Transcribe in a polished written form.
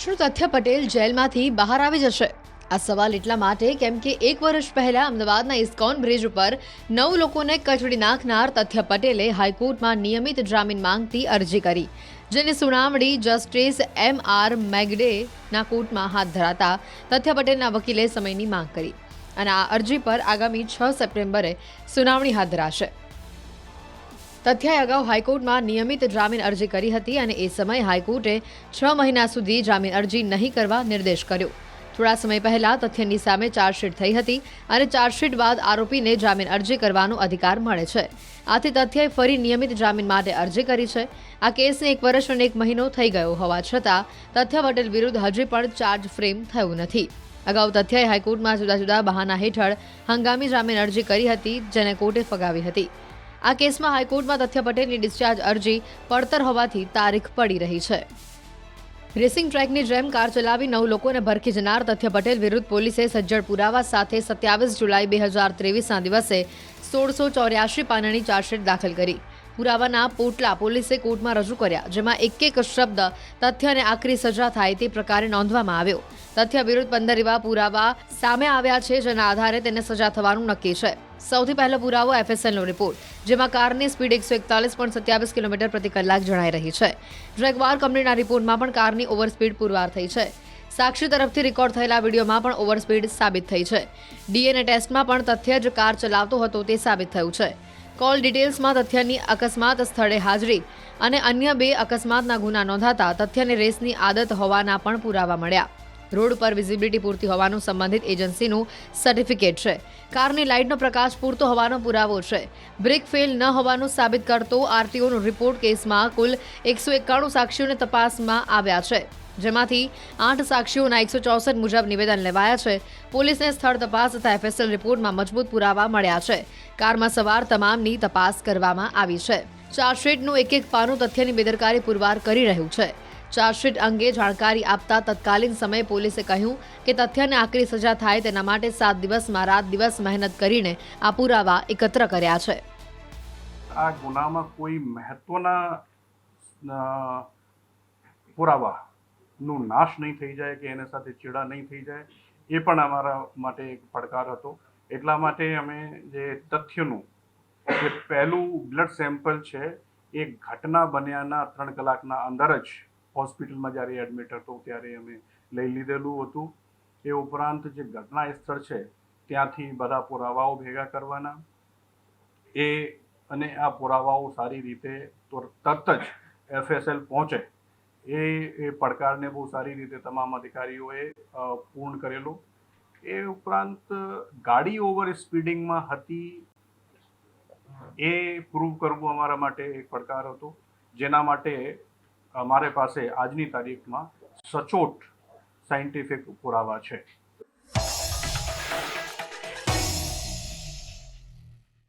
શું તથ્ય પટેલ જેલમાંથી બહાર આવી જશે? આ સવાલ એટલા માટે કેમ કે 1 વર્ષ પહેલા અમદાવાદના ઇસ્કોન બ્રિજ ઉપર 9 લોકોને કચડી નાખનાર તથ્ય પટેલે હાઈકોર્ટમાં નિયમિત જામીન માંગતી અરજી કરી, જેની સુનાવણી જસ્ટિસ M.R. મેગડેના કોર્ટમાં હાથ ધરાતા તથ્ય પટેલના વકીલે સમયની માંગ કરી અને આ અરજી પર આગામી 6 સપ્ટેમ્બરે સુનાવણી હાથ ધરાશે. તથ્યાએ અગાઉ હાઈકોર્ટમાં નિયમિત જામીન અરજી કરી હતી અને એ સમયે હાઈકોર્ટે 6 મહિના સુધી જામીન અરજી નહીં કરવા નિર્દેશ કર્યો. થોડા સમય પહેલા તથ્યની સામે ચાર્જશીટ થઈ હતી અને ચાર્જશીટ બાદ આરોપીને જામીન અરજી કરવાનો અધિકાર મળે છે. આથી તથ્યએ ફરી નિયમિત જામીન માટે અરજી કરી છે. આ કેસને 1 વર્ષ અને 1 મહિનો થઈ ગયો હોવા છતાં તથ્ય પટેલ વિરુદ્ધ હજી પણ ચાર્જ ફ્રેમ થયું નથી. અગાઉ તથ્યએ હાઈકોર્ટમાં જુદા જુદા બહાના હેઠળ હંગામી જામીન અરજી કરી હતી, જેને કોર્ટે ફગાવી હતી. આ કેસમાં હાઈકોર્ટમાં તથ્ય પટેલની ડિસ્ચાર્જ અરજી પડતર હોવાથી તારીખ પડી રહી છે. રેસિંગ ટ્રેકની જેમ કાર ચલાવી 9 લોકોને ભરખી જનાર તથ્ય પટેલ વિરુદ્ધ પોલીસે સજ્જડ પુરાવા સાથે 27 જુલાઈ 2023ના દિવસે 1684 પાનાની ચાર્જશીટ દાખલ કરી. પુરાવાના પોટલા પોલીસે કોર્ટમાં રજૂ કર્યા, જેમાં એક શબ્દ તથ્યને આકરી સજા થાય તે પ્રકારે નોંધવામાં આવ્યો. તથ્ય વિરુદ્ધ 15 એવા પુરાવા સામે આવ્યા છે, જેના આધારે તેને સજા થવાનું નક્કી છે. સૌથી પહેલો પુરાવો FSLનો રિપોર્ટ, જેમાં કારની સ્પીડ 141.27 કિલોમીટર પ્રતિ કલાક જણાઈ રહી છે. જેગવાર કંપનીના રિપોર્ટમાં પણ કારની ઓવરસ્પીડ પુરવાર થઈ છે. સાક્ષી તરફથી રેકોર્ડ થયેલા વિડીયોમાં પણ ઓવરસ્પીડ સાબિત થઈ છે. DNA ટેસ્ટમાં પણ તથ્ય જ કાર ચલાવતો હતો તે સાબિત થયું છે. કોલ ડિટેલ્સમાં તથ્યની અકસ્માત સ્થળે હાજરી અને અન્ય 2 અકસ્માતના ગુના નોંધાતા તથ્યને રેસની આદત હોવાના પણ પુરાવા મળ્યા. રોડ પર વિઝિબિલિટી પૂરતી હોવાનું સંબંધિત એજન્સીનું સર્ટિફિકેટ છે. કારની લાઇટનો પ્રકાશ પૂરતો હોવાનો પુરાવો છે. બ્રેક ફેલ ન હોવાનું સાબિત કરતો RTOનો રિપોર્ટ. કેસમાં કુલ 191 સાક્ષીઓને તપાસમાં આવ્યા છે, જેમાંથી 8 સાક્ષીઓના 164 મુજબ નિવેદન લેવાયા છે. પોલીસને સ્થળ તપાસ તથા FSL રિપોર્ટમાં મજબૂત પુરાવા મળ્યા છે. કારમાં સવાર તમામની તપાસ કરવામાં આવી છે. ચાર્જશીટનું એક પાનું તથ્યની બેદરકારી પુરવાર કરી રહ્યું છે. ચાર્જશીટ અંગે જાણકારી આપતા તત્કાલીન સમયે પોલીસે કહ્યું કે તથ્યને આકરી સજા થાય તેના માટે 7 દિવસમાં રાત દિવસ મહેનત કરીને આ પુરાવા એકત્ર કર્યા છે. આ ગુનામાં કોઈ મહત્વના પુરાવાનું નાશ નહીં થઈ જાય કે એના સાથે ચેડા નહીં થઈ જાય, એ પણ અમારા માટે એક પડકાર હતો. એટલા માટે અમે જે તથ્યનું જે પહેલું બ્લડ સેમ્પલ છે એ ઘટના બન્યાના 3 કલાકના અંદર જ હોસ્પિટલમાં જ્યારે એડમિટ હતો ત્યારે અમે લઈ લીધેલું હતું. એ ઉપરાંત જે ઘટના સ્થળ છે ત્યાંથી બધા પુરાવાઓ ભેગા કરવાના, અને આ પુરાવાઓ સારી રીતે તરત જ FSL પહોંચે એ પડકારને બહુ સારી રીતે તમામ અધિકારીઓએ પૂર્ણ કરેલો. એ ઉપરાંત ગાડી ઓવર સ્પીડિંગમાં હતી એ પ્રૂવ કરવું અમારા માટે એક પડકાર હતો, જેના માટે અમારે પાસે આજની તારીખમાં સચોટ સાયન્ટિફિક પુરાવા છે.